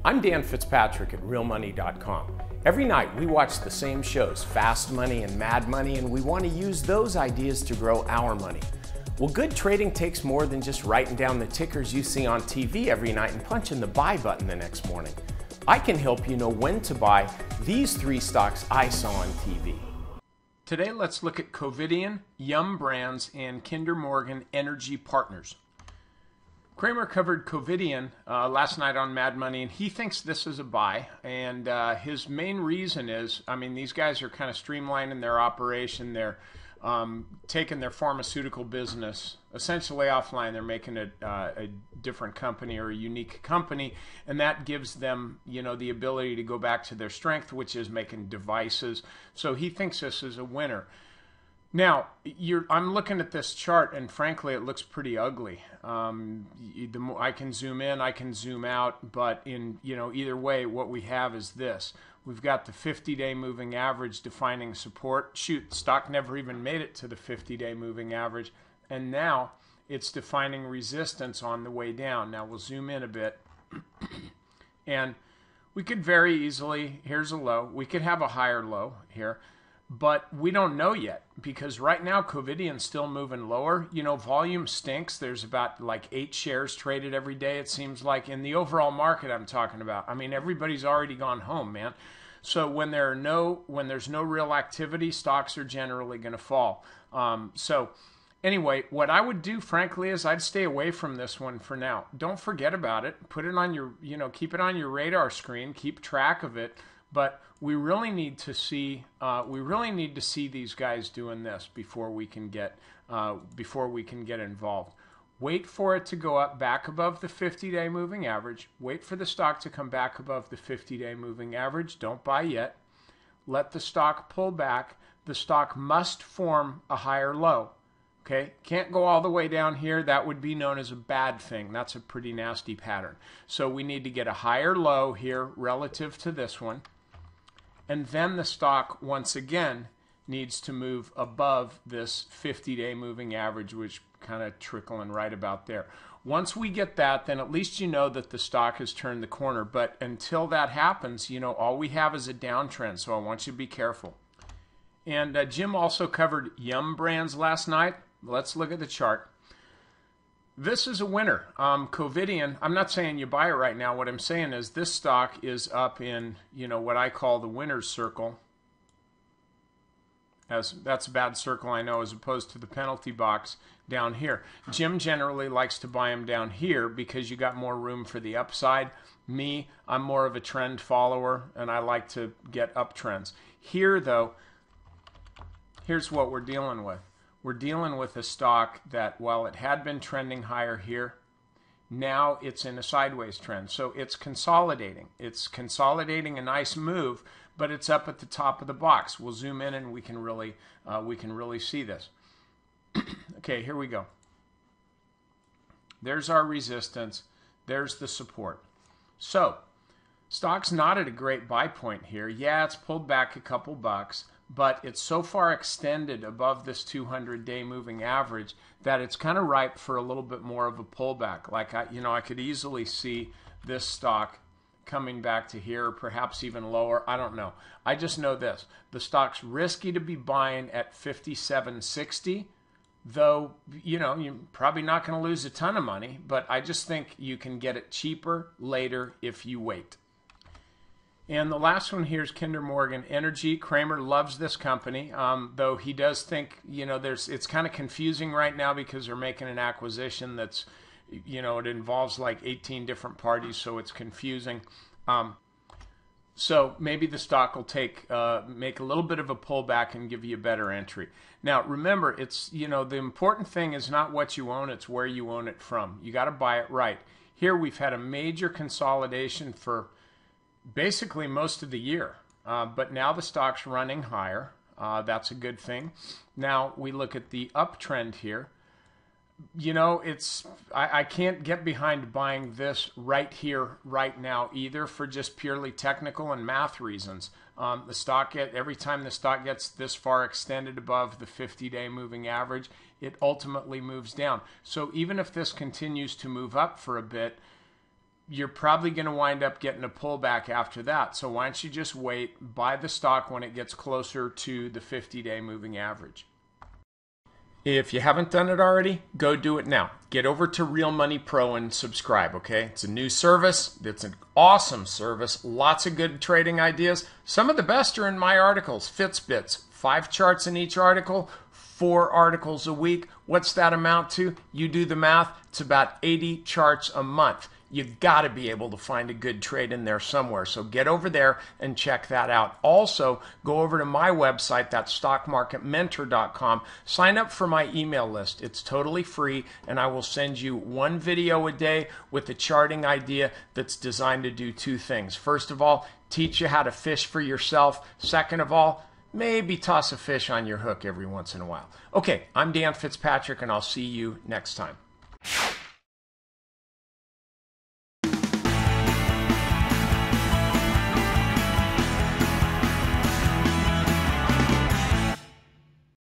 I'm Dan Fitzpatrick at RealMoney.com. Every night we watch the same shows, Fast Money and Mad Money, and we want to use those ideas to grow our money. Well, good trading takes more than just writing down the tickers you see on TV every night and punching the buy button the next morning. I can help you know when to buy these 3 stocks I saw on TV. Today, let's look at Covidien, Yum Brands, and Kinder Morgan Energy Partners. Cramer covered Covidien last night on Mad Money, and he thinks this is a buy. And his main reason is, I mean, these guys are kind of streamlining their operation. They're taking their pharmaceutical business essentially offline. They're making it a different company or a unique company, and that gives them, you know, the ability to go back to their strength, which is making devices. So he thinks this is a winner. Now, I'm looking at this chart, and frankly, it looks pretty ugly. The more I can zoom in, I can zoom out, but either way, what we have is this. We've got the 50-day moving average defining support. Shoot, stock never even made it to the 50-day moving average, and now it's defining resistance on the way down. Now we'll zoom in a bit, and we could very easily, here's a low, we could have a higher low here. But we don't know yet, because right now Covidien's still moving lower. You know, volume stinks. There's about like 8 shares traded every day, it seems like, in the overall market I'm talking about. I mean, everybody's already gone home, man. So when there's no real activity, stocks are generally going to fall. So anyway, what I would do, frankly, is I'd stay away from this one for now. Don't forget about it. Put it on your, keep it on your radar screen. Keep track of it. But we really need to see these guys doing this before we can get involved. Wait for it to go up back above the 50-day moving average. Wait for the stock to come back above the 50-day moving average. Don't buy yet. Let the stock pull back. The stock must form a higher low. Okay, can't go all the way down here. That would be known as a bad thing. That's a pretty nasty pattern. So we need to get a higher low here relative to this one. And then the stock, once again, needs to move above this 50-day moving average, which kind of trickling right about there. Once we get that, then at least you know that the stock has turned the corner. But until that happens, all we have is a downtrend. So I want you to be careful. And Jim also covered Yum Brands last night. Let's look at the chart. This is a winner. Covidien, I'm not saying you buy it right now. What I'm saying is this stock is up in, what I call the winner's circle. That's a bad circle, I know, as opposed to the penalty box down here. Jim generally likes to buy them down here because you got more room for the upside. Me, I'm more of a trend follower, and I like to get uptrends. Here, though, here's what we're dealing with. We're dealing with a stock that, while it had been trending higher here, now it's in a sideways trend. So it's consolidating. It's consolidating a nice move, but it's up at the top of the box. We'll zoom in and we can really see this. Okay, here we go. There's our resistance. There's the support. So stock's not at a great buy point here. Yeah, it's pulled back a couple bucks, but it's so far extended above this 200-day moving average that it's kind of ripe for a little bit more of a pullback. Like I could easily see this stock coming back to here, perhaps even lower. I don't know. I just know this: the stock's risky to be buying at 57.60, though you're probably not going to lose a ton of money. But I just think you can get it cheaper later if you wait. And the last one here is Kinder Morgan Energy. Cramer loves this company, though he does think, it's kind of confusing right now because they're making an acquisition that's, it involves like 18 different parties, so it's confusing. So maybe the stock will make a little bit of a pullback and give you a better entry. Now, remember, it's, the important thing is not what you own, it's where you own it from. You got to buy it right. Here we've had a major consolidation for basically most of the year, but now the stock's running higher. That's a good thing. Now we look at the uptrend here. I can't get behind buying this right here, right now either, for just purely technical and math reasons. The stock every time the stock gets this far extended above the 50-day moving average, it ultimately moves down. So even if this continues to move up for a bit, you're probably going to wind up getting a pullback after that. So why don't you just wait, buy the stock when it gets closer to the 50-day moving average. If you haven't done it already, go do it now. Get over to Real Money Pro and subscribe, okay? It's a new service. It's an awesome service. Lots of good trading ideas. Some of the best are in my articles, Fitbits. 5 charts in each article, 4 articles a week. What's that amount to? You do the math. It's about 80 charts a month. You've got to be able to find a good trade in there somewhere. So get over there and check that out. Also, go over to my website, that's stockmarketmentor.com. Sign up for my email list. It's totally free, and I will send you 1 video a day with a charting idea that's designed to do 2 things. First of all, teach you how to fish for yourself. Second of all, maybe toss a fish on your hook every once in a while. Okay, I'm Dan Fitzpatrick, and I'll see you next time.